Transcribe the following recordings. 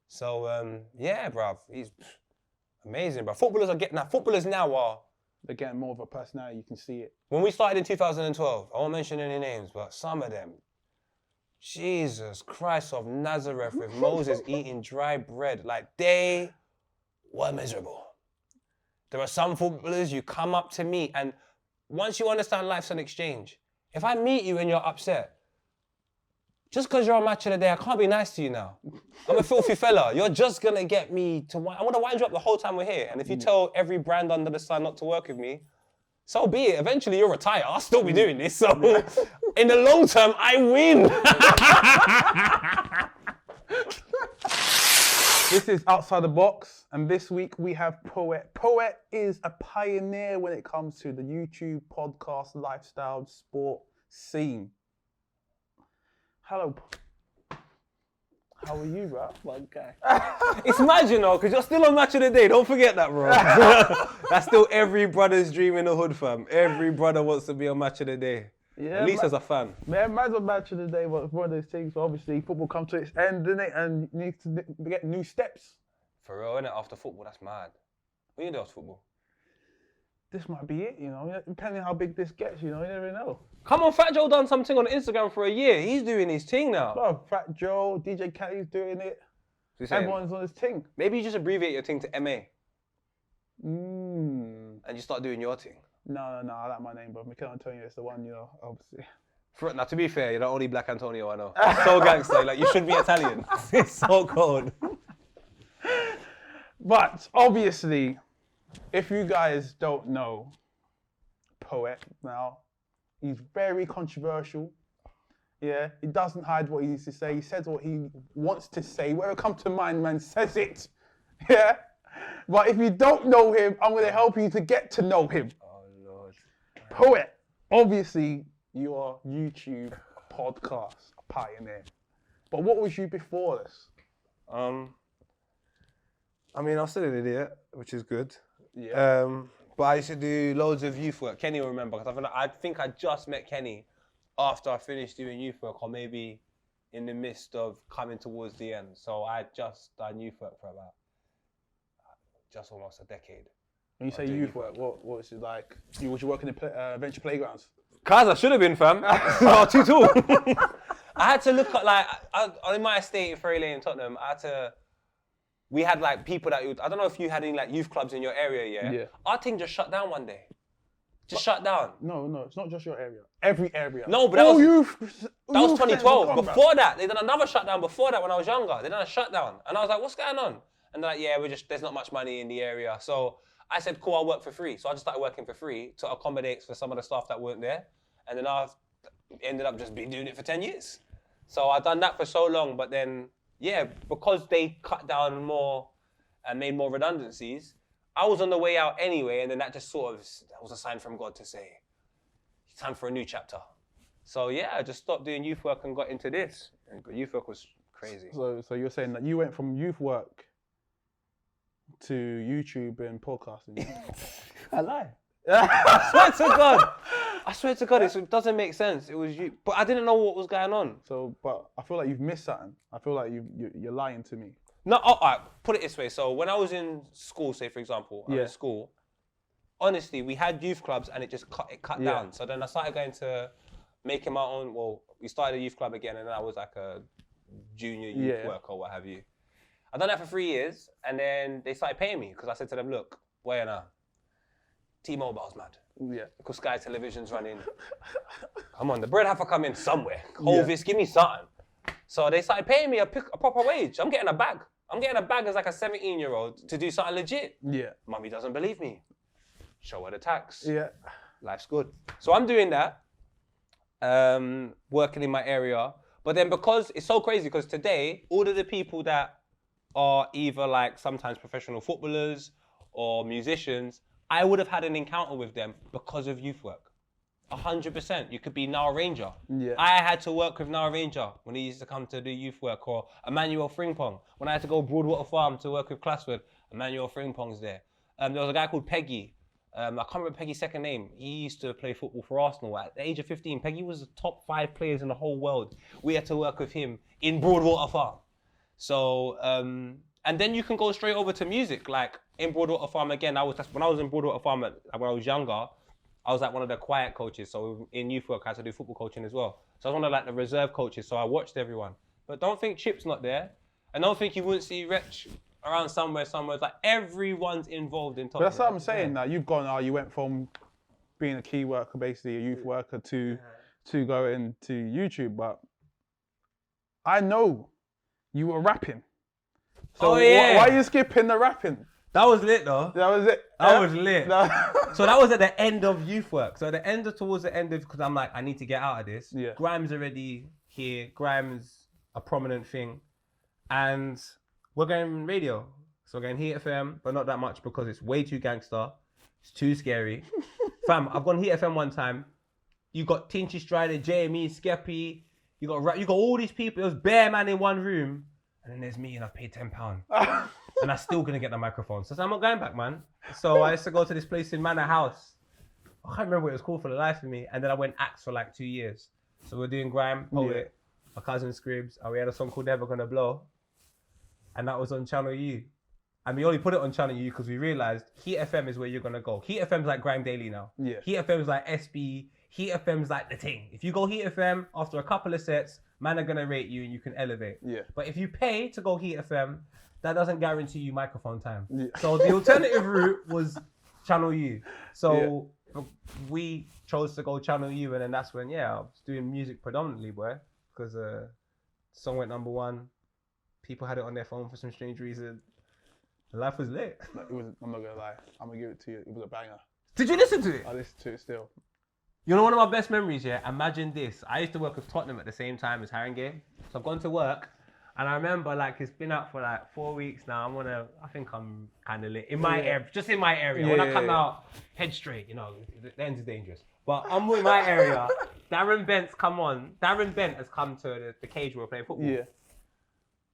So, yeah, bruv, he's amazing, bruv. Footballers now are... They're getting more of a personality, you can see it. When we started in 2012, I won't mention any names, but some of them, Jesus Christ of Nazareth with Moses eating dry bread, like they were miserable. There are some footballers you come up to meet, and once you understand life's an exchange, if I meet you and you're upset, just because you're on Match of the Day, I can't be nice to you now. I'm a filthy fella. You're just going to get me to... I want to wind you up the whole time we're here. And if you tell every brand under the sun not to work with me, so be it. Eventually you'll retire. I'll still be doing this. So in the long term, I win. This is Outside the Box, and this week we have Poet. Poet is a pioneer when it comes to the YouTube, podcast, lifestyle, sport scene. Hello. How are you, bro? My guy. It's mad, you know, because you're still on Match of the Day. Don't forget that, bro. That's still every brother's dream in the hood, fam. Every brother wants to be on Match of the Day. Yeah, at least as a fan. Man, man's on Match of the Day, but one of those things, obviously, football comes to its end, doesn't it? And you need to get new steps. For real, innit? After football, that's mad. What do you do after football? This might be it, you know, depending how big this gets, you know, you never know. Come on, Fat Joe done something on Instagram for a year. He's doing his thing now. Bro, Fat Joe, DJ Kelly's doing it. Everyone's on his thing. Maybe you just abbreviate your thing to MA. And you start doing your thing. No, I like my name, but Mikel Antonio is the one, you know, obviously. Now, to be fair, you're the only black Antonio I know. So gangster, like, you should be Italian. It's so cold. But, obviously, if you guys don't know Poet now, he's very controversial. Yeah, he doesn't hide what he needs to say. He says what he wants to say. Whatever comes to mind, man, says it. Yeah? But if you don't know him, I'm going to help you to get to know him. Oh, Lord. Poet, obviously, you're YouTube podcast pioneer. But what was you before this? I mean, I'm still an idiot, which is good. Yeah. But I used to do loads of youth work. Kenny will remember, because I think I just met Kenny after I finished doing youth work, or maybe in the midst of coming towards the end. So I had just done youth work for about just almost a decade. When you say youth work, what was it like? Was you working in venture playgrounds? Cause I should have been, fam. No, too tall. I had to look at, like, in my estate in Ferry Lane in Tottenham, we had like people that I don't know if you had any like youth clubs in your area, yeah? Our thing just shut down one day. Shut down. No, it's not just your area. Every area. No, but that was 2012. Before that, they done another shutdown. Before that, when I was younger, they done a shutdown. And I was like, what's going on? And they're like, yeah, there's not much money in the area. So I said, cool, I'll work for free. So I just started working for free to accommodate for some of the staff that weren't there. And then I've ended up just doing it for 10 years. So I've done that for so long, but then, yeah, because they cut down more and made more redundancies, I was on the way out anyway, and then that just that was a sign from God to say, it's time for a new chapter. So yeah, I just stopped doing youth work and got into this. And youth work was crazy. So you're saying that you went from youth work to YouTube and podcasting? I lie. I swear to God, it doesn't make sense. It was you, but I didn't know what was going on. So, but I feel like you've missed something. I feel like you're lying to me. No, all right, put it this way. So when I was in school, say for example, I was in school, honestly, we had youth clubs and it just cut down. So then I started going to making my own, we started a youth club again, and then I was like a junior youth worker or what have you. I've done that for 3 years, and then they started paying me because I said to them, look, where now? T-Mobile's mad. Yeah. Because Sky Television's running. Come on, the bread have to come in somewhere. Hovis, give me something. So they started paying me a proper wage. I'm getting a bag. I'm getting a bag as like a 17-year-old to do something legit. Yeah. Mummy doesn't believe me. Show her the tax. Yeah. Life's good. So I'm doing that, working in my area. But then because it's so crazy, because today, all of the people that are either like sometimes professional footballers or musicians, I would have had an encounter with them because of youth work. 100%. You could be Nile Ranger. Yeah. I had to work with Nile Ranger when he used to come to do youth work, or Emmanuel Frimpong. When I had to go Broadwater Farm to work with Classwood, Emmanuel Frimpong's there. There was a guy called Peggy. I can't remember Peggy's second name. He used to play football for Arsenal. At the age of 15, Peggy was the top 5 players in the whole world. We had to work with him in Broadwater Farm. So, and then you can go straight over to music. Like in Broadwater Farm again, when I was in Broadwater Farm when I was younger, I was like one of the quiet coaches. So in youth work, I had to do football coaching as well. So I was one of like the reserve coaches. So I watched everyone. But don't think Chip's not there. And don't think you wouldn't see Wretch around somewhere. It's like everyone's involved in top. But that's what I'm saying now. You've gone, you went from being a key worker, basically a youth worker, to going to YouTube. But I know you were rapping. So why are you skipping the rapping? That was lit though. That was it. That was lit. So that was at the end of youth work. So towards the end of, because I'm like, I need to get out of this. Yeah. Grime's already here. Grime's a prominent thing. And we're going radio. So we're going Heat FM, but not that much because it's way too gangster. It's too scary. Fam, I've gone Heat FM one time. You got Tinchy Strider, JME, Skeppy. You got all these people. It was bare man in one room. And then there's me and I paid £10. And I'm still going to get the microphone. So I'm not going back, man. So I used to go to this place in Manor House. I can't remember what it was called for the life of me. And then I went Axe for like 2 years. So we're doing grime, poet, my cousin Scribs. And we had a song called Never Gonna Blow. And that was on ChannelU. And we only put it on ChannelU because we realized Heat FM is where you're going to go. Heat FM's like Grime Daily now. Yeah. Heat FM's like SB. Heat FM's like the thing. If you go Heat FM, after a couple of sets, man are going to rate you and you can elevate. Yeah. But if you pay to go Heat FM, that doesn't guarantee you microphone time. Yeah. So the alternative route was ChannelU. So we chose to go ChannelU, and then that's when, I was doing music predominantly, boy. Because the song went number 1. People had it on their phone for some strange reason. Life was lit. I'm not going to lie. I'm going to give it to you. It was a banger. Did you listen to it? I listened to it still. You know, one of my best memories, imagine this. I used to work with Tottenham at the same time as Haringey. So I've gone to work, and I remember, like, it's been out for like 4 weeks now. I think I'm kind of lit. In my area, just in my area. When I come out, head straight, the end is dangerous. But I'm in my area. Darren Bent's come on. Darren Bent has come to the cage where we're playing football. Yeah.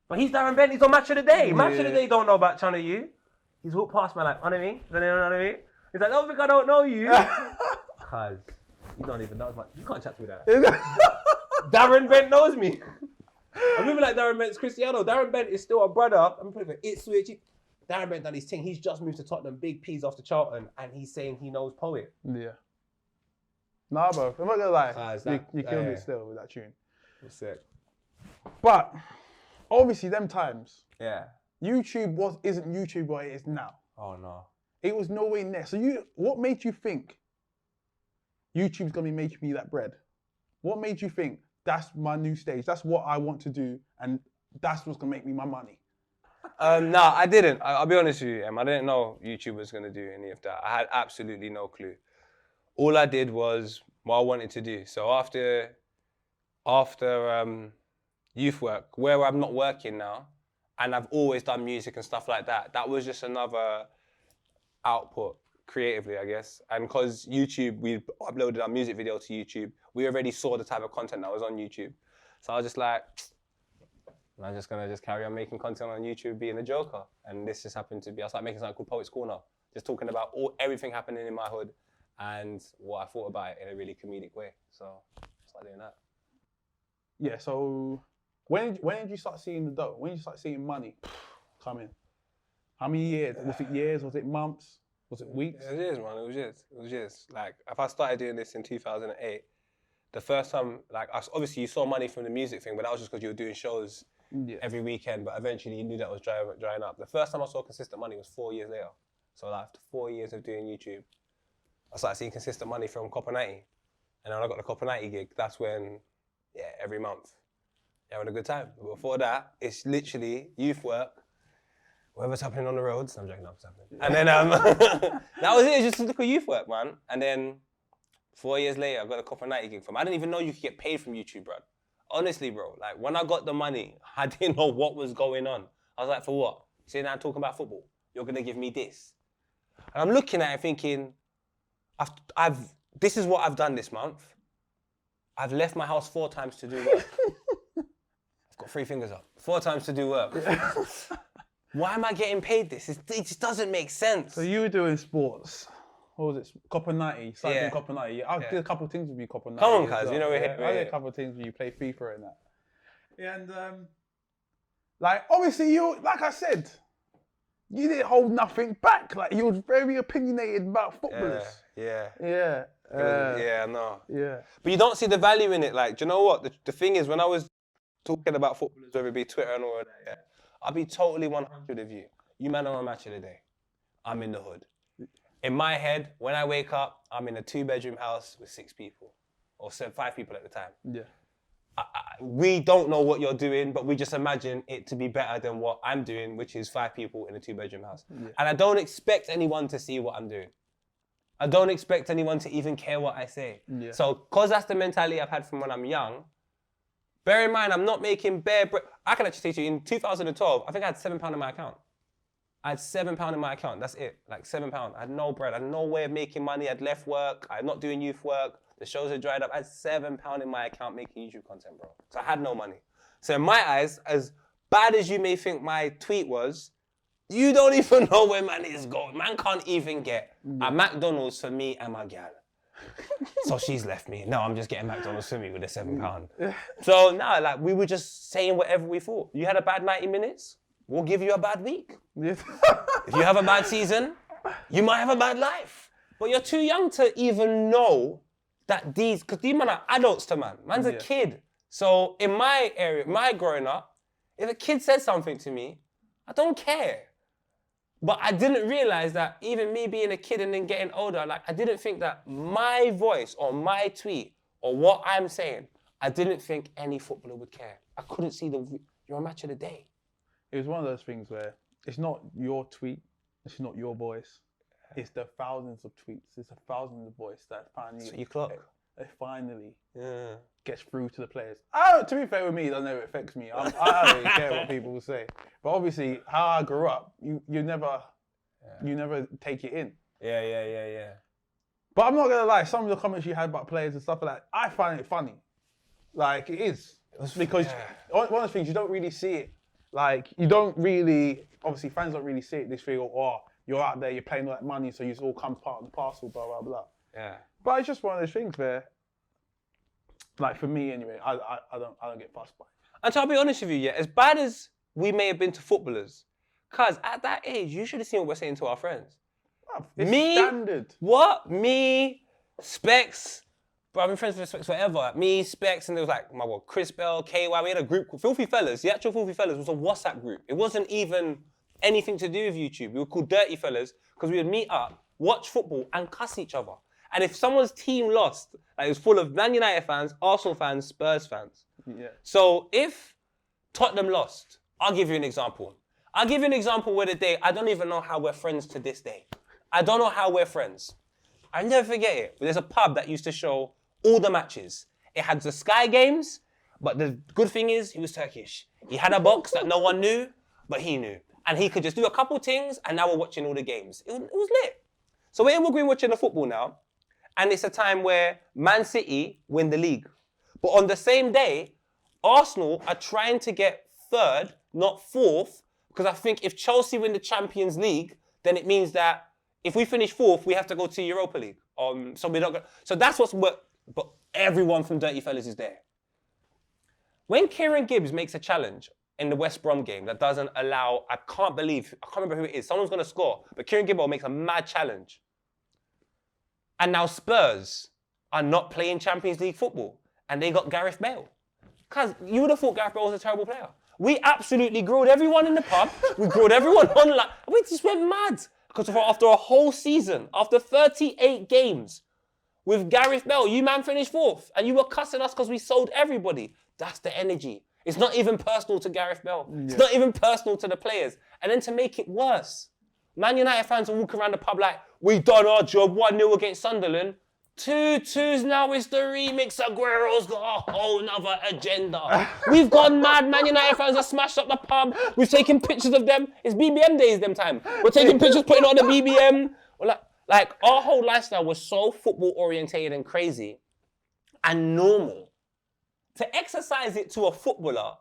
But he's Darren Bent, he's on Match of the Day. Match of the Day don't know about ChannelU. He's walked past me like, you know what I mean? You know what I mean? He's like, don't think I don't know you. Cuz, you don't even know as much. You can't chat to me like that. Darren Bent knows me. I'm moving like Darren Bent's Cristiano. Darren Bent is still a brother. I'm putting for Ipswich. Darren Bent done his thing. He's just moved to Tottenham, big P's after Charlton, and he's saying he knows Poet. Yeah. Nah, bro. I'm not gonna lie. You killed it still with that tune. That's sick. But obviously, them times, YouTube isn't YouTube what it is now. Oh no. It was nowhere near. So what made you think YouTube's gonna be making me that bread? What made you think that's my new stage? That's what I want to do, and that's what's gonna make me my money? No, I didn't. I'll be honest with you, I didn't know YouTube was gonna do any of that. I had absolutely no clue. All I did was what I wanted to do. So after youth work, where I'm not working now, and I've always done music and stuff like that, that was just another output creatively, I guess. And because YouTube, we uploaded our music video to YouTube, we already saw the type of content that was on YouTube. So I was just like, I'm just gonna carry on making content on YouTube, being a joker. And this just happened to be, I started making something called Poet's Corner, just talking about everything happening in my hood and what I thought about it in a really comedic way. So I started doing that. Yeah, so when did you start seeing the dough? When did you start seeing money come in? How many years? Was it years? Was it months? Was it weeks? It was years, man. It was years. Like, if I started doing this in 2008, the first time, like, obviously you saw money from the music thing, but that was just because you were doing shows every weekend, but eventually you knew that was drying up. The first time I saw consistent money was 4 years later. So like, after 4 years of doing YouTube, I started seeing consistent money from Copper 90. And when I got the Copper 90 gig, that's when, every month, having a good time. But before that, it's literally youth work, whatever's happening on the roads. I'm joking, that's happening. And then that was it. It's just look at youth work, man. And then 4 years later, I got a Copper 90 gig from. I didn't even know you could get paid from YouTube, bro. Honestly, bro. Like, when I got the money, I didn't know what was going on. I was like, for what? Sitting down talking about football. You're gonna give me this. And I'm looking at it thinking, this is what I've done this month. I've left my house 4 times to do work. I've got 3 fingers up. 4 times to do work. Why am I getting paid this? It just doesn't make sense. So you were doing sports. What was it? Copper 90. Started doing Copper 90. I did a couple of things with you, Copper 90. Come on, cuz. You know we're here. I did a couple of things with you. Play FIFA and that. Yeah, and Like, obviously, you, like I said, you didn't hold nothing back. Like, you was very opinionated about footballers. Yeah. Yeah. Yeah, no. Yeah. But you don't see the value in it. Like, do you know what? The thing is, when I was talking about footballers, whether it be Twitter and all of that, yeah, I'll be totally 100 of you. You man are on Match of the Day. I'm in the hood. In my head, when I wake up, I'm in a 2-bedroom house with 6 people. Or 5 people at the time. Yeah. We don't know what you're doing, but we just imagine it to be better than what I'm doing, which is 5 people in a 2-bedroom house. Yeah. And I don't expect anyone to see what I'm doing. I don't expect anyone to even care what I say. Yeah. So, because that's the mentality I've had from when I'm young, bear in mind, I'm not making bare bread. I can actually say to you, in 2012, I think I had £7 in my account. I had £7 in my account, that's it, like £7. I had no bread, I had no way of making money, I'd left work, I'm not doing youth work, the shows had dried up, I had £7 in my account making YouTube content, bro. So I had no money. So in my eyes, as bad as you may think my tweet was, you don't even know where man is going. Man can't even get a McDonald's for me and my gal. So she's left me. No, I'm just getting McDonald's for me with the £7. So no, like we were just saying whatever we thought. You had a bad 90 minutes, we'll give you a bad week. If you have a bad season, you might have a bad life. But you're too young to even know that because these men are adults to man. Man's a kid. So in my area, my growing up, if a kid says something to me, I don't care. But I didn't realize that even me being a kid and then getting older, like I didn't think that my voice or my tweet or what I'm saying, I didn't think any footballer would care. I couldn't see your Match of the Day. It was one of those things where it's not your tweet, it's not your voice. It's the thousands of tweets, it's the thousands of voices that finally... So you clock. It finally gets through to the players. To be fair with me, it doesn't ever affect me. I don't really care what people will say. But obviously, how I grew up, you never take it in. Yeah. But I'm not gonna lie, some of the comments you had about players and stuff like that, I find it funny. Like it is. Because one of the things, you don't really see it. Like you don't really, obviously fans don't really see it, this thing, you're out there, you're paying all that money, so you all come part of the parcel, blah, blah, blah. Yeah. But it's just one of those things where, like for me anyway, I don't get fussed by it. And I'll be honest with you, as bad as we may have been to footballers, cause at that age, you should have seen what we're saying to our friends. It's standard. What? Me, Specs, bro, I've been friends with Specs forever. Me, Specs, and there was like, my God, Chris Bell, KY, we had a group called Filthy Fellas. The actual Filthy Fellas was a WhatsApp group. It wasn't even anything to do with YouTube. We were called Dirty Fellas because we would meet up, watch football, and cuss each other. And if someone's team lost, like it was full of Man United fans, Arsenal fans, Spurs fans. Yeah. So if Tottenham lost, I'll give you an example. I'll give you an example where I don't even know how we're friends to this day. I don't know how we're friends. I never forget it. But there's a pub that used to show all the matches. It had the Sky games, but the good thing is he was Turkish. He had a box that no one knew, but he knew. And he could just do a couple things, and now we're watching all the games. It was lit. So we're in Green watching the football now, and it's a time where Man City win the league. But on the same day, Arsenal are trying to get third, not fourth, because I think if Chelsea win the Champions League, then it means that if we finish fourth, we have to go to Europa League. So we're not going. So that's but everyone from Dirty Fellas is there. When Kieran Gibbs makes a challenge in the West Brom game that doesn't allow, I can't remember who it is. Someone's going to score, but Kieran Gibbs makes a mad challenge. And now Spurs are not playing Champions League football, and they got Gareth Bale. Because you would have thought Gareth Bale was a terrible player. We absolutely grilled everyone in the pub. We grilled everyone online. We just went mad. Because after a whole season, after 38 games, with Gareth Bale, you man finished fourth, and you were cussing us because we sold everybody. That's the energy. It's not even personal to Gareth Bale. Yeah. It's not even personal to the players. And then to make it worse, Man United fans are walking around the pub like, we done our job, 1-0 against Sunderland. 2-2's now is the remix. Aguero's got a whole nother agenda. We've gone mad. Man United fans have smashed up the pub. We've taken pictures of them. It's BBM days them time. We're taking pictures, putting on the BBM. Like our whole lifestyle was so football orientated and crazy and normal. To exercise it to a footballer,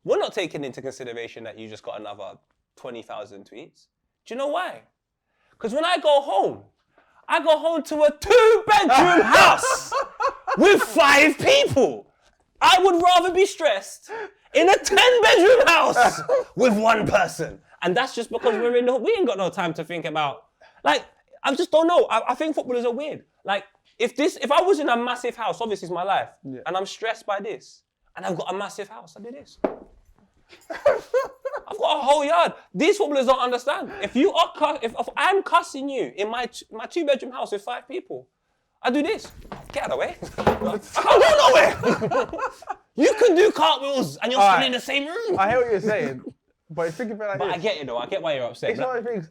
we're not taking into consideration that you just got another 20,000 tweets. Do you know why? Because when I go home to a 2-bedroom house with 5 people. I would rather be stressed in a 10-bedroom house with one person. And that's just because we ain't got no time to think about, like, I just don't know. I think footballers are weird. Like, if I was in a massive house, obviously it's my life, and I'm stressed by this, and I've got a massive house, I do this. I've got a whole yard. These footballers don't understand. If I'm cussing you in my 2-bedroom house with 5 people, I do this. Get out of the way. I can't go nowhere. You can do cartwheels and you're still in the same room. I hear what you're saying, but think of it like this. But I get it though. I get why you're upset. It's one of the things.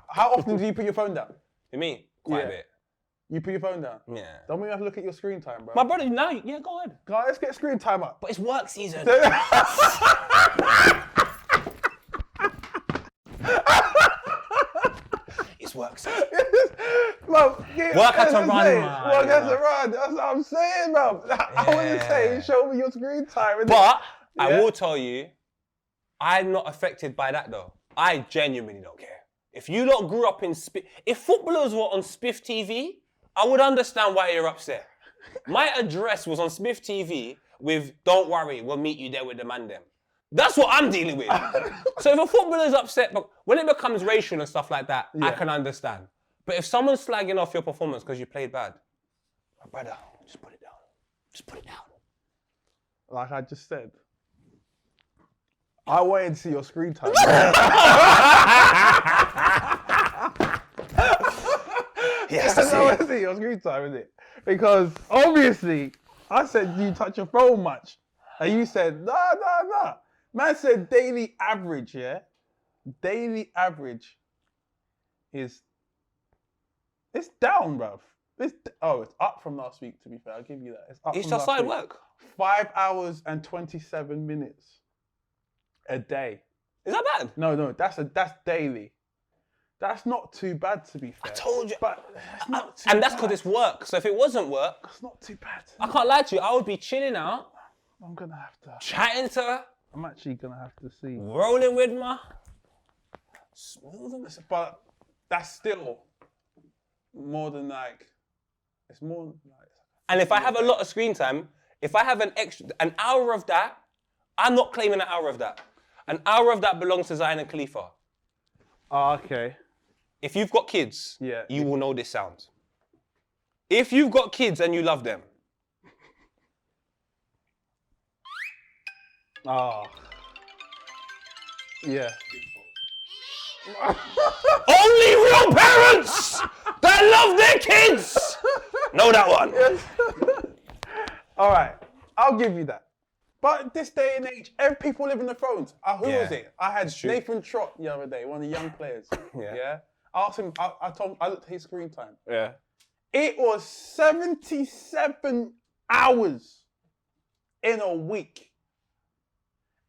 How often do you put your phone down? Me? Quite a bit. You put your phone down? Yeah. Don't we have to look at your screen time, bro? My brother, now, yeah, go ahead. Guys, let's get screen time up. But it's work season. It's work season. Bro, work has to run, man. Work has to run. That's what I'm saying, bro. I want to say, show me your screen time. But I will tell you, I'm not affected by that though. I genuinely don't care. If you lot grew up in if footballers were on Spiff TV, I would understand why you're upset. My address was on Spiff TV with, don't worry, we'll meet you there with the man them. That's what I'm dealing with. So if a footballer's upset, but when it becomes racial and stuff like that, I can understand. But if someone's slagging off your performance because you played bad, brother, just put it down. Just put it down. Like I just said, I wanted to see your screen time. Yes, I want to see your screen time, isn't it? Because obviously, I said you touch your phone much. And you said, nah. Man said daily average, yeah? Daily average it's down, bruv. It's up from last week, to be fair. I'll give you that. It's up You from just last started week. work. 5 hours and 27 minutes a day. Is that bad? No, that's daily. That's not too bad, to be fair. I told you. But it's not too and that's bad. because it's work. So if it wasn't work, It's not too bad. I can't lie to you. I would be chilling out, I'm gonna have to. chatting to her, I'm actually gonna have to see. rolling with my smooth. But that's still more than like. It's more like. And if I have a lot of screen time, if I have an hour of that, I'm not claiming an hour of that. An hour of that belongs to Zion and Khalifa. Oh, okay. If you've got kids, Yeah. you will know this sound. If you've got kids and you love them, Oh. Yeah. only real parents that love their kids know that one. All right. I'll give you that. But this day and age, people live in their phones. Who was it? I had Nathan Trott the other day, one of the young players. Yeah. I asked him, I looked at his screen time. Yeah. It was 77 hours in a week.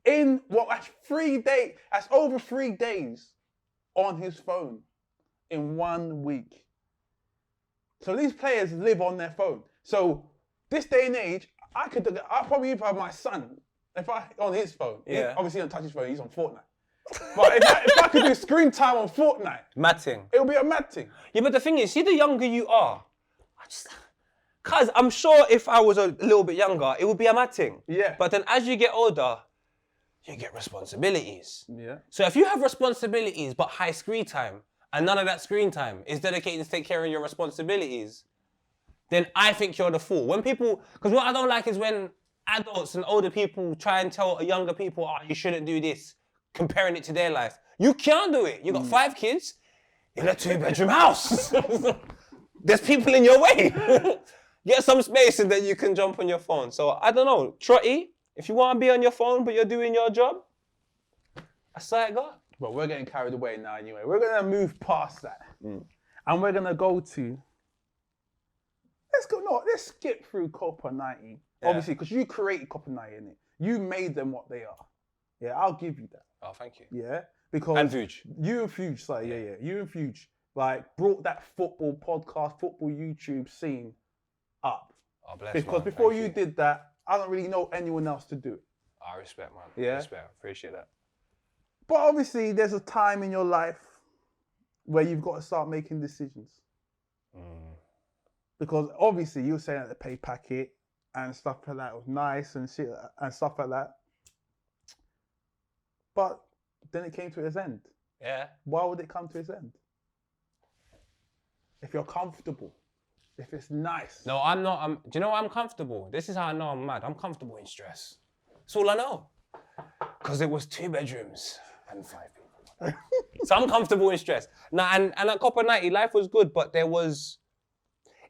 That's 3 days. That's over 3 days on his phone in 1 week. So these players live on their phone. So this day and age, I'll probably even have my son on his phone. Yeah. Obviously, he don't touch his phone. He's on Fortnite. But if I could do screen time on Fortnite, Matting. it would be a mad thing. Yeah, but the thing is, see, the younger you are, cause I'm sure if I was a little bit younger, it would be a mad thing. Yeah. But then as you get older, you get responsibilities. Yeah. So if you have responsibilities but high screen time, and none of that screen time is dedicated to take care of your responsibilities, then I think you're the fool. Because what I don't like is when adults and older people try and tell younger people, you shouldn't do this, comparing it to their life. You can't do it. You got 5 kids in a 2-bedroom house. There's people in your way. Get some space and then you can jump on your phone. So I don't know, Trotty, if you want to be on your phone but you're doing your job, I saw it go. But we're getting carried away now anyway. We're going to move past that. And we're going to go to... Let's skip through Copa 90. Yeah. Obviously, because you created Copa 90, innit? You made them what they are. Yeah, I'll give you that. Oh, thank you. Yeah? Because... And Vuj. You and Fuge, You and Fuge, brought that football podcast, football YouTube scene up. Oh, bless Because man. before Thank you did that, I don't really know anyone else to do it. I respect, man. Yeah? Respect. Appreciate that. But obviously, there's a time in your life where you've got to start making decisions. Because obviously, you were saying that the pay packet and stuff like that was nice and shit and stuff like that. But then it came to its end. Yeah. Why would it come to its end? If you're comfortable, if it's nice. No, I'm not. Do you know why I'm comfortable? This is how I know I'm mad. I'm comfortable in stress. That's all I know. Because it was 2 bedrooms and 5 people. So I'm comfortable in stress. Now, and at Copper 90, life was good, but there was...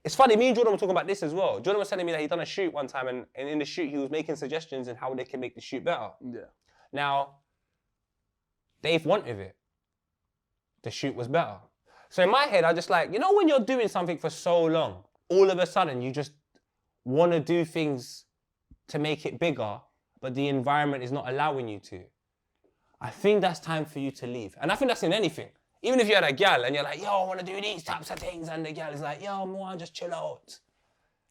It's funny, me and Jordan were talking about this as well. Jordan was telling me that he'd done a shoot one time, and in the shoot, he was making suggestions on how they can make the shoot better. Yeah. Now, Dave wanted it. The shoot was better. So in my head, I just like, you know when you're doing something for so long, all of a sudden you just want to do things to make it bigger, but the environment is not allowing you to. I think that's time for you to leave. And I think that's in anything. Even if you had a gal and you're like, yo, I want to do these types of things, and the gal is like, yo, Moan, just chill out.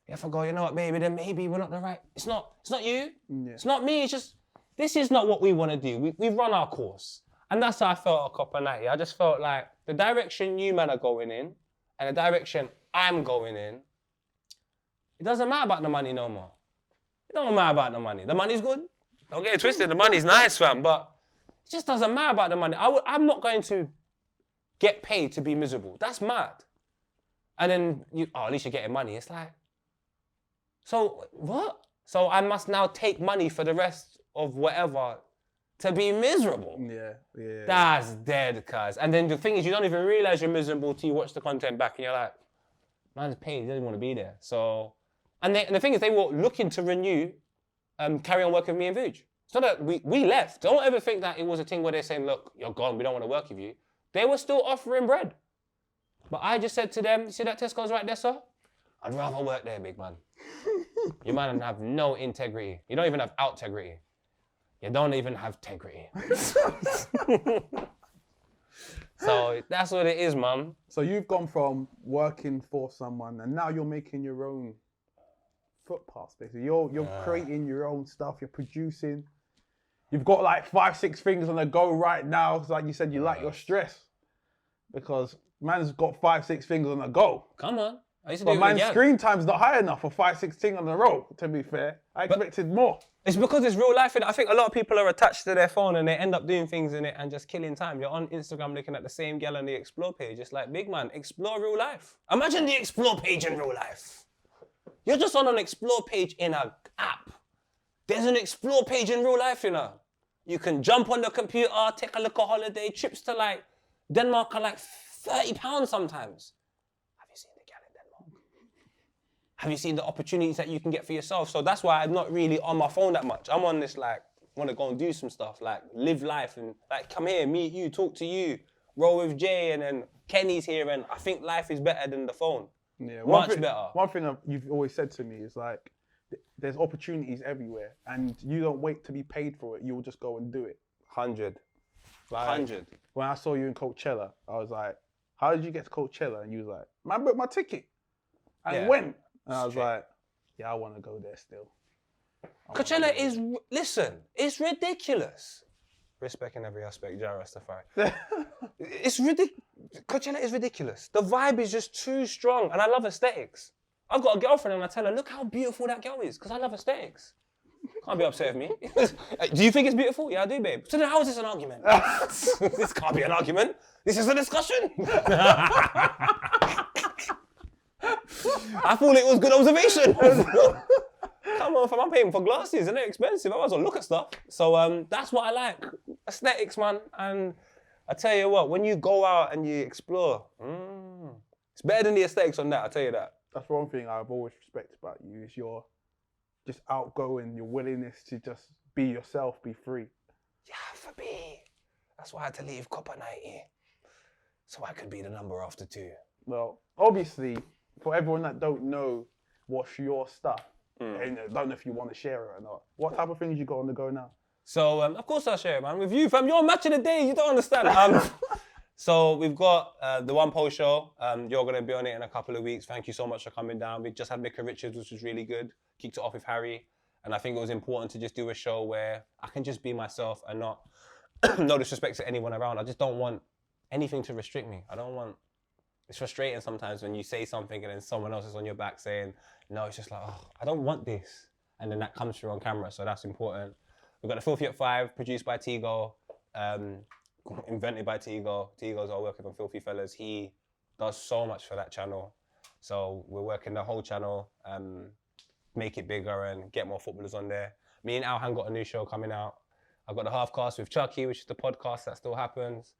If I go, you know what, baby, then maybe we're not the right... It's not you. Yeah. It's not me. It's just, this is not what we want to do. We've run our course. And that's how I felt at Copper 90. I just felt like the direction you man are going in and the direction I'm going in, it doesn't matter about the money no more. It don't matter about the money. The money's good. Don't get it twisted. The money's nice, fam, but it just doesn't matter about the money. I'm not going to get paid to be miserable. That's mad. And then, at least you're getting money. It's like, so what? So I must now take money for the rest of whatever to be miserable. Yeah. That's dead, cuz. And then the thing is, you don't even realize you're miserable till you watch the content back and you're like, man's paid, he doesn't want to be there. So, and the thing is, they were looking to renew, carry on working with me and Vuj. It's not that we left. Don't ever think that it was a thing where they're saying, look, you're gone, we don't want to work with you. They were still offering bread. But I just said to them, you see that Tesco's right there, sir? I'd rather work there, big man. You man have no integrity. You don't even have out-tegrity. You don't even have integrity. So that's what it is, man. So you've gone from working for someone and now you're making your own footpaths, basically. You're creating your own stuff, you're producing. You've got like 5-6 things on the go right now. It's like you said, you like your stress. Because man's got 5-6 things on the go. Come on. I used to but do it man's again. screen time's not high enough for 5-6 things on the row, to be fair. I expected more. It's because it's real life. I think a lot of people are attached to their phone and they end up doing things in it and just killing time. You're on Instagram looking at the same gal on the Explore page. It's like, big man, explore real life. Imagine the Explore page in real life. You're just on an Explore page in an app. There's an Explore page in real life, you know. You can jump on the computer, take a little holiday. Trips to like Denmark are like £30 sometimes. Have you seen the gal in Denmark? Have you seen the opportunities that you can get for yourself? So that's why I'm not really on my phone that much. I'm on this like, want to go and do some stuff, like live life and like come here, meet you, talk to you, roll with Jay, and then Kenny's here, and I think life is better than the phone. Yeah, much better. One thing you've always said to me is like, there's opportunities everywhere, and you don't wait to be paid for it. You'll just go and do it. 100. Like, 100. When I saw you in Coachella, I was like, how did you get to Coachella? And you was like, man, I booked my ticket. And went. And I was like, yeah, I want to go there still. Coachella is, listen, it's ridiculous. Respect in every aspect, Jara Rastafari. It's ridiculous. Coachella is ridiculous. The vibe is just too strong, and I love aesthetics. I've got a girlfriend and I tell her, look how beautiful that girl is, because I love aesthetics. Can't be upset with me. Do you think it's beautiful? Yeah, I do, babe. So then how is this an argument? This can't be an argument. This is a discussion. I thought it was good observation. Come on, fam, I'm paying for glasses and they're expensive. I might as well look at stuff. So that's what I like. Aesthetics, man. And I tell you what, when you go out and you explore, it's better than the aesthetics on that, I tell you that. That's one thing I've always respected about you is your just outgoing, your willingness to just be yourself, be free. Yeah, for me. That's why I had to leave Copper 90. So I could be the number after 2. Well, obviously, for everyone that don't know what's your stuff, and don't know if you want to share it or not, what type of things you got on the go now? So, of course I'll share it, man. With you, fam. You're match of the day. You don't understand. So we've got the One Post Show. You're going to be on it in a couple of weeks. Thank you so much for coming down. We just had Mika Richards, which was really good. Kicked it off with Harry. And I think it was important to just do a show where I can just be myself and not, no disrespect to anyone around. I just don't want anything to restrict me. I don't want, it's frustrating sometimes when you say something and then someone else is on your back saying, no, it's just like, oh, I don't want this. And then that comes through on camera. So that's important. We've got the Filthy at 5, produced by Tigo. invented by Tigo. Tigo's our working on Filthy Fellas. He does so much for that channel. So we're working the whole channel, make it bigger and get more footballers on there. Me and Alhan got a new show coming out. I've got the Halfcast with Chucky, which is the podcast that still happens.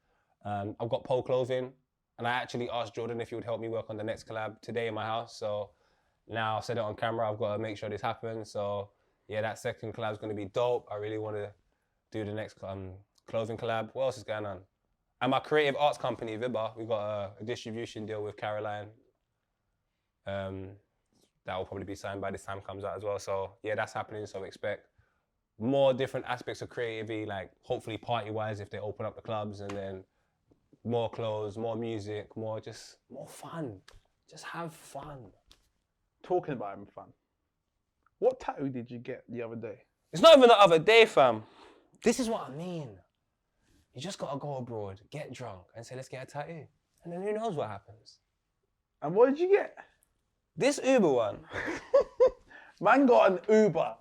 I've got Pole Clothing, and I actually asked Jordan if he would help me work on the next collab today in my house. So now I've said it on camera, I've got to make sure this happens. So yeah, that second collab is going to be dope. I really want to do the next clothing collab. What else is going on? And my creative arts company, Vibbar, we got a distribution deal with Caroline. That will probably be signed by this time comes out as well. So yeah, that's happening. So expect more different aspects of creativity, like hopefully party-wise if they open up the clubs, and then more clothes, more music, more fun. Just have fun. Talking about having fun. What tattoo did you get the other day? It's not even the other day, fam. This is what I mean. You just gotta go abroad, get drunk, and say, let's get a tattoo. And then who knows what happens. And what did you get? This Uber one. Man got an Uber.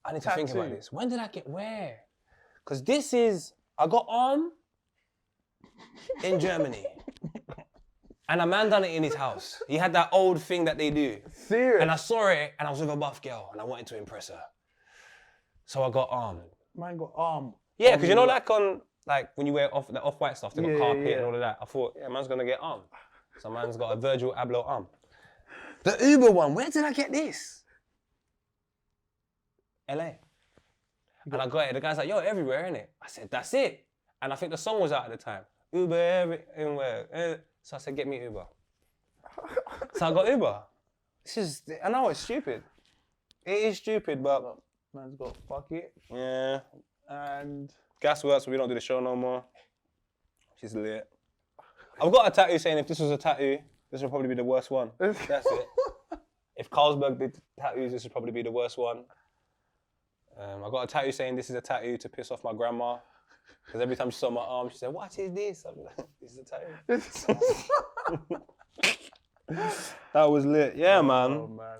I need to think about this. When did I get where? Because this is, I got on in Germany. And a man done it in his house. He had that old thing that they do. Serious? And I saw it, and I was with a buff girl, and I wanted to impress her. So I got armed. Man got armed. Yeah, because you know, like when you wear the off-white stuff, they got carpet and all of that. I thought, yeah, man's gonna get armed. So man's got a Virgil Abloh arm. The Uber one, where did I get this? LA. And I got it, the guy's like, yo, everywhere, innit? I said, that's it. And I think the song was out at the time. Uber everywhere. So I said, get me Uber. So I got Uber. I know it's stupid. It is stupid, but man's got fuck it. Yeah. And gas works, so we don't do the show no more. She's lit. I've got a tattoo saying if this was a tattoo, this would probably be the worst one. That's it. If Carlsberg did tattoos, this would probably be the worst one. I got a tattoo saying this is a tattoo to piss off my grandma. Because every time she saw my arm, she said, what is this? I'm like, this is a tattoo. That was lit. Yeah, man. Oh, man.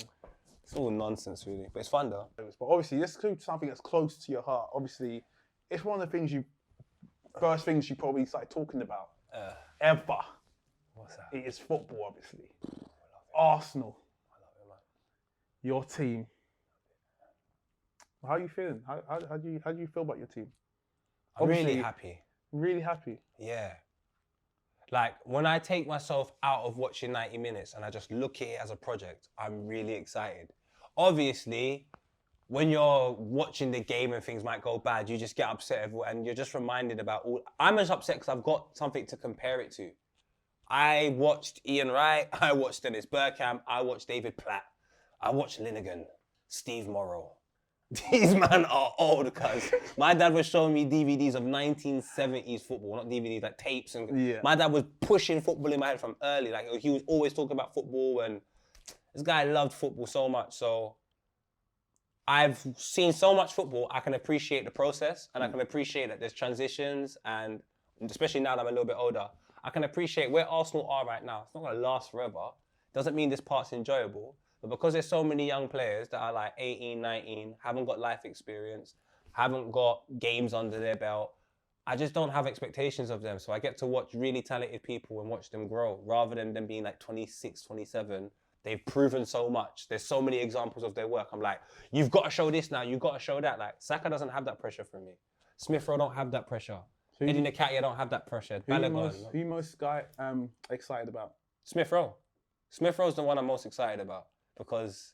It's all nonsense, really. But it's fun, though. But obviously, this is something that's close to your heart. Obviously, it's one of the things first things you probably started talking about ever. What's that? It is football, obviously. Arsenal. I love it, man. Your team. How are you feeling? How do you feel about your team? I'm really happy. Really happy? Yeah. Like, when I take myself out of watching 90 minutes and I just look at it as a project, I'm really excited. Obviously, when you're watching the game and things might go bad, you just get upset and you're just reminded about I'm just upset because I've got something to compare it to. I watched Ian Wright, I watched Dennis Bergkamp, I watched David Platt, I watched Linegan, Steve Morrow. These men are old, cuz. My dad was showing me DVDs of 1970s football, not DVDs, like tapes. And my dad was pushing football in my head from early. Like, he was always talking about football, and this guy loved football so much. So I've seen so much football, I can appreciate the process, and I can appreciate that there's transitions, and especially now that I'm a little bit older, I can appreciate where Arsenal are right now. It's not gonna last forever. Doesn't mean this part's enjoyable. But because there's so many young players that are like 18, 19, haven't got life experience, haven't got games under their belt, I just don't have expectations of them. So I get to watch really talented people and watch them grow rather than them being like 26, 27. They've proven so much. There's so many examples of their work. I'm like, you've got to show this now. You've got to show that. Like, Saka doesn't have that pressure from me. Smith Rowe don't have that pressure. Eddie Nketiah don't have that pressure. Who you most excited about? Smith Rowe. Smith Rowe's the one I'm most excited about. Because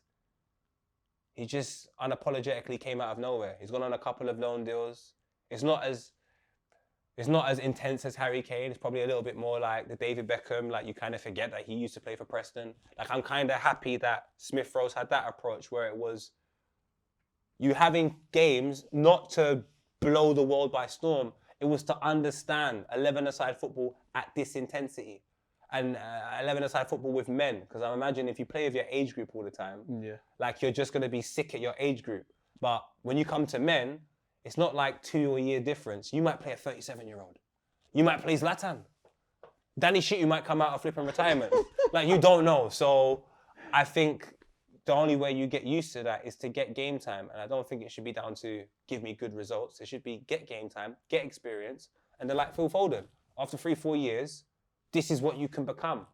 he just unapologetically came out of nowhere. He's gone on a couple of loan deals. It's not as intense as Harry Kane. It's probably a little bit more like the David Beckham. Like, you kind of forget that he used to play for Preston. Like, I'm kind of happy that Smith Rowe's had that approach where it was you having games not to blow the world by storm. It was to understand 11-a-side football at this intensity. And 11-a-side football with men, because I imagine if you play with your age group all the time, like, you're just going to be sick at your age group. But when you come to men, it's not like 2 year difference. You might play a 37-year-old. You might play Zlatan. Danny Shitu might come out of flipping retirement. Like, you don't know. So I think the only way you get used to that is to get game time. And I don't think it should be down to give me good results. It should be get game time, get experience, And they're like, Phil Foden, after 3-4 years, this is what you can become.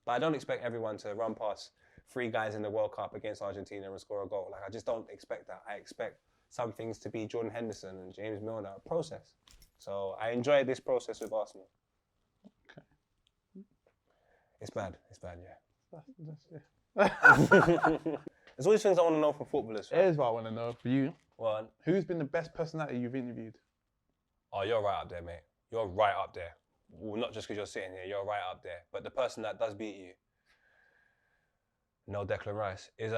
But I don't expect everyone to run past 3 guys in the World Cup against Argentina and score a goal. Like, I just don't expect that. I expect some things to be Jordan Henderson and James Milner, a process. So I enjoy this process with Arsenal. Okay. It's bad, yeah. That's There's all these things I want to know from footballers. Here's what I want to know for you. One. Who's been the best personality you've interviewed? Oh, you're right up there, mate. You're right up there. Well, not just because you're sitting here, you're right up there. But the person that does beat you, no Declan Rice, is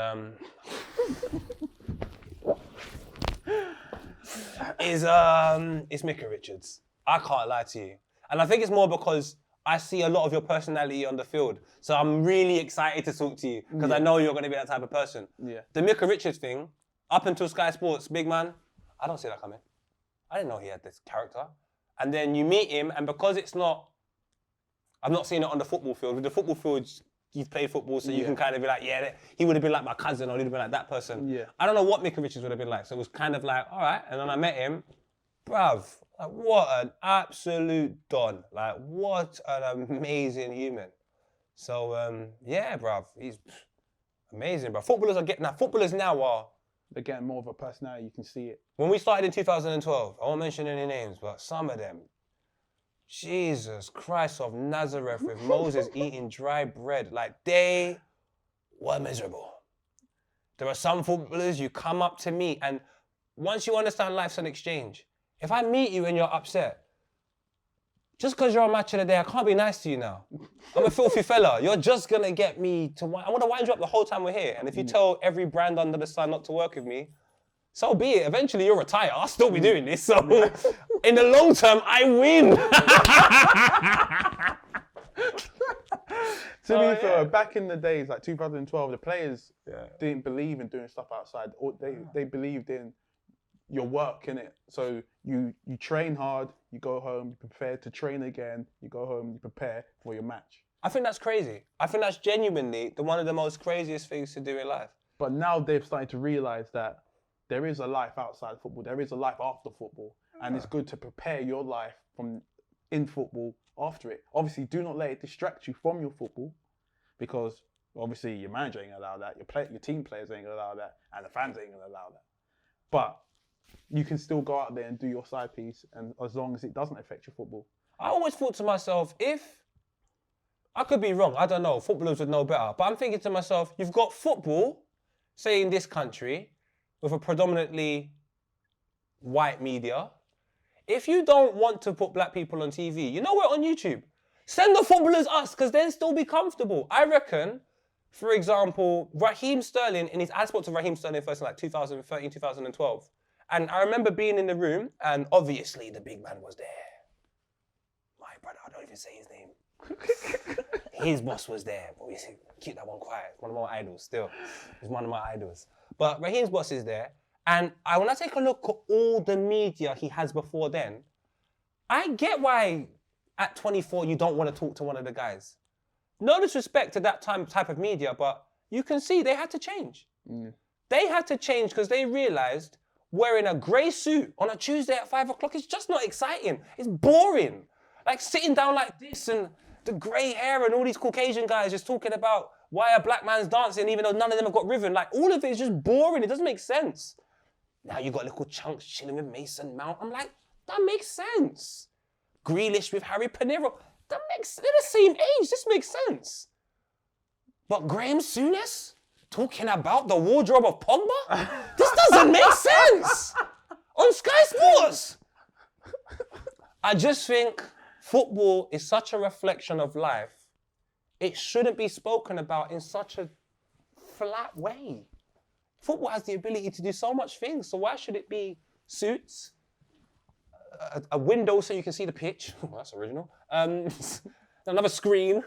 it's Micah Richards. I can't lie to you. And I think it's more because I see a lot of your personality on the field. So I'm really excited to talk to you because I know you're going to be that type of person. Yeah. The Micah Richards thing, up until Sky Sports, big man, I don't see that coming. I didn't know he had this character. And then you meet him, and because it's not, I've not seen it on the football field. With the football field, you've played football, so you can kind of be like, yeah, he would have been like my cousin, or he'd have been like that person. Yeah. I don't know what Micah Richards would have been like. So it was kind of like, all right. And then I met him, bruv, like, what an absolute don. Like, what an amazing human. So, yeah, bruv, he's amazing, bruv. Footballers now are, They're getting more of a personality, you can see it. when we started in 2012, I won't mention any names, but some of them, Jesus Christ of Nazareth with Moses eating dry bread, like they were miserable. There are some footballers you come up to meet, and once you understand life's an exchange, if I meet you and you're upset, just because you're on Match of the Day, I can't be nice to you now. I'm a filthy fella. You're just going to get me to... I want to wind you up the whole time we're here. And if you tell every brand under the sun not to work with me, so be it. Eventually you'll retire. I'll still be doing this. So in the long term, I win. To be fair, back in the days, like 2012, the players didn't believe in doing stuff outside. Or they believed in your work, innit? So you train hard, you go home, you prepare to train again, you go home, you prepare for your match. I think that's crazy. I think that's genuinely one of the most craziest things to do in life. But now they've started to realise that there is a life outside football, there is a life after football, and it's good to prepare your life in football after it. Obviously, do not let it distract you from your football, because obviously your manager ain't gonna allow that, your team players ain't gonna allow that, and the fans ain't gonna allow that. But you can still go out there and do your side piece, and as long as it doesn't affect your football. I always thought to myself, I could be wrong, I don't know, footballers would know better, but I'm thinking to myself, you've got football, say in this country, with a predominantly white media. If you don't want to put black people on TV, you know we're on YouTube. Send the footballers us, because they'll still be comfortable. I reckon, for example, Raheem Sterling, I spoke to Raheem Sterling first in like 2013, 2012. And I remember being in the room, and obviously the big man was there. My brother, I don't even say his name. His boss was there, but we keep that one quiet. One of my idols still. He's one of my idols. But Raheem's boss is there, and when I take a look at all the media he has before then, I get why at 24 you don't want to talk to one of the guys. No disrespect to that type of media, but you can see they had to change. They had to change because they realised wearing a grey suit on a Tuesday at 5 o'clock is just not exciting. It's boring. Like sitting down like this and the grey hair and all these Caucasian guys just talking about why a black man's dancing even though none of them have got rhythm. Like all of it is just boring. It doesn't make sense. Now you got little chunks chilling with Mason Mount. I'm like, that makes sense. Grealish with Harry Pinero. They're the same age. This makes sense. But Graham Souness talking about the wardrobe of Pogba? This doesn't make sense. On Sky Sports. I just think football is such a reflection of life. It shouldn't be spoken about in such a flat way. Football has the ability to do so much things, so why should it be suits, a window so you can see the pitch, that's original, another screen,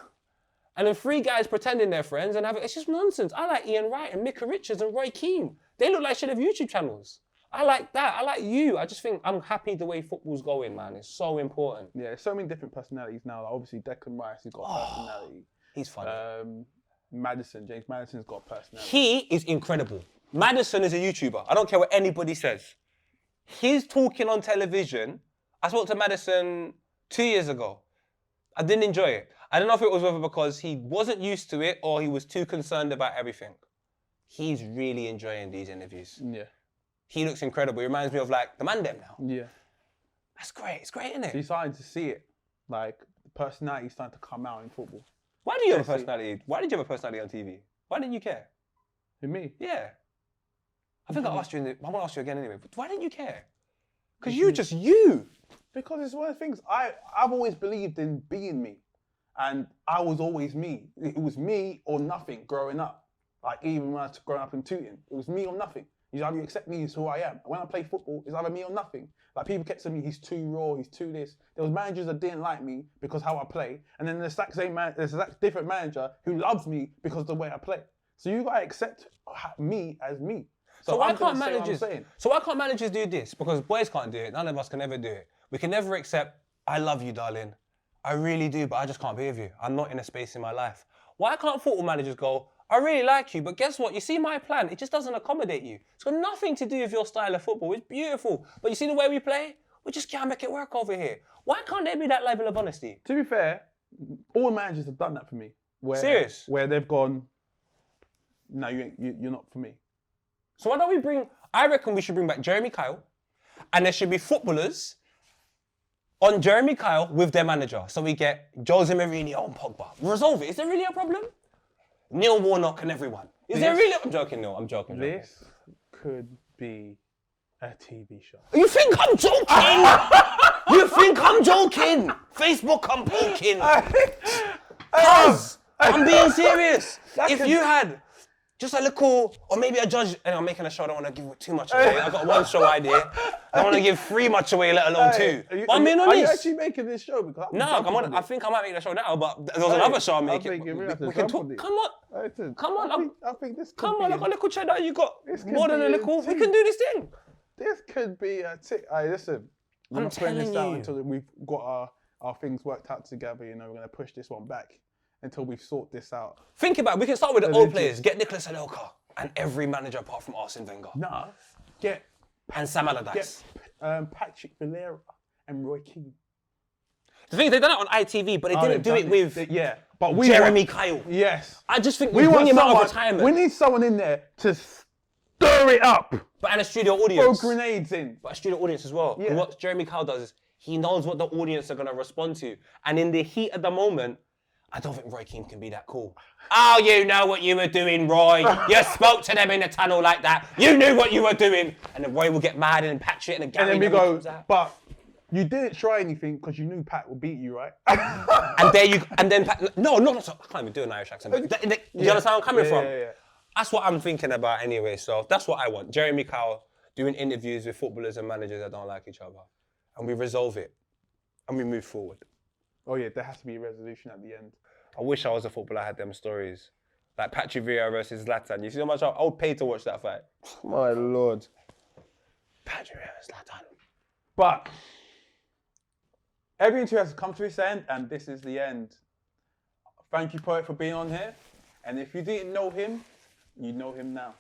and then 3 guys pretending they're friends and it's just nonsense. I like Ian Wright and Micah Richards and Roy Keane. They look like should have YouTube channels. I like that. I like you. I just think I'm happy the way football's going, man. It's so important. Yeah, there's so many different personalities now. Like obviously, Declan Rice has got a personality. He's funny. James Maddison's got a personality. He is incredible. Maddison is a YouTuber. I don't care what anybody says. His talking on television, I spoke to Maddison 2 years ago. I didn't enjoy it. I don't know if it was whether because he wasn't used to it or he was too concerned about everything. He's really enjoying these interviews. Yeah. He looks incredible. He reminds me of like the man them now. Yeah. That's great. It's great, isn't it? He's starting to see it. Like, the personality is starting to come out in football. Why do you have a personality? Why did you have a personality on TV? Why didn't you care? With me? Yeah. I think I asked you I want to ask you again anyway, but why didn't you care? Because you're just you. Because it's one of the things, I've always believed in being me. And I was always me. It was me or nothing growing up. Like, even when I was growing up in Tooting, it was me or nothing. You either accept me as who I am. When I play football, it's either me or nothing. Like, people kept saying me, he's too raw, he's too this. There was managers that didn't like me because how I play. And then there's that different manager who loves me because of the way I play. So you gotta accept me as me. So why can't managers do this? Because boys can't do it. None of us can ever do it. We can never accept, I love you, darling. I really do, but I just can't be with you. I'm not in a space in my life. Why can't football managers go, I really like you, but guess what? You see my plan, it just doesn't accommodate you. It's got nothing to do with your style of football. It's beautiful. But you see the way we play? We just can't make it work over here. Why can't there be that level of honesty? To be fair, all managers have done that for me. Serious? Where they've gone, no, you're not for me. So why don't we I reckon we should bring back Jeremy Kyle, and there should be footballers on Jeremy Kyle with their manager. So we get Jose Mourinho and Pogba. Resolve it. Is there really a problem? Neil Warnock and everyone. Is there really? I'm joking, Neil. I'm joking. This could be a TV show. You think I'm joking? You think I'm joking? Facebook, I'm poking. Cuz, I'm being serious. If you had just a little, or maybe a judge, and I'm making a show, I don't want to give too much away. I got one show idea. I don't want to give 3 much away, let alone 2. I'm being honest. Are you actually making this show? Because I think I might make the show now, but there's another show I'm making. We can talk. Come on. I think this could I got a little cheddar. You got more than a little. We can do this thing. This could be a tick. Listen, we're not putting this out until we've got our things worked out together. You know, we're going to push this one back until we sort this out. Think about it. We can start with the old players. Get Nicolas Anelka and every manager apart from Arsene Wenger. Nah, get and Sam Allardyce. Get Patrick Vieira and Roy Keane. The thing is, they done it on ITV, but they didn't do it with Jeremy Kyle. Yes. I just think we bring him out of retirement. We need someone in there to stir it up. But and a studio audience. Throw grenades in. But a studio audience as well. Yeah. What Jeremy Kyle does is he knows what the audience are going to respond to. And in the heat of the moment, I don't think Roy Keane can be that cool. Oh, you know what you were doing, Roy. You spoke to them in the tunnel like that. You knew what you were doing. And then Roy will get mad and patch it and then we go, but you didn't try anything because you knew Pat would beat you, right? and then Pat, no, I can't even do an Irish accent. But you understand where I'm coming from? Yeah. That's what I'm thinking about anyway. So that's what I want. Jeremy Kyle doing interviews with footballers and managers that don't like each other. And we resolve it. And we move forward. Oh yeah, there has to be a resolution at the end. I wish I was a footballer. I had them stories. Like Patrick Vieira versus Zlatan. You see how much I would pay to watch that fight? My Lord. Patrick Vieira, Zlatan. But every interview has to come to its end, and this is the end. Thank you, Poet, for being on here. And if you didn't know him, you know him now.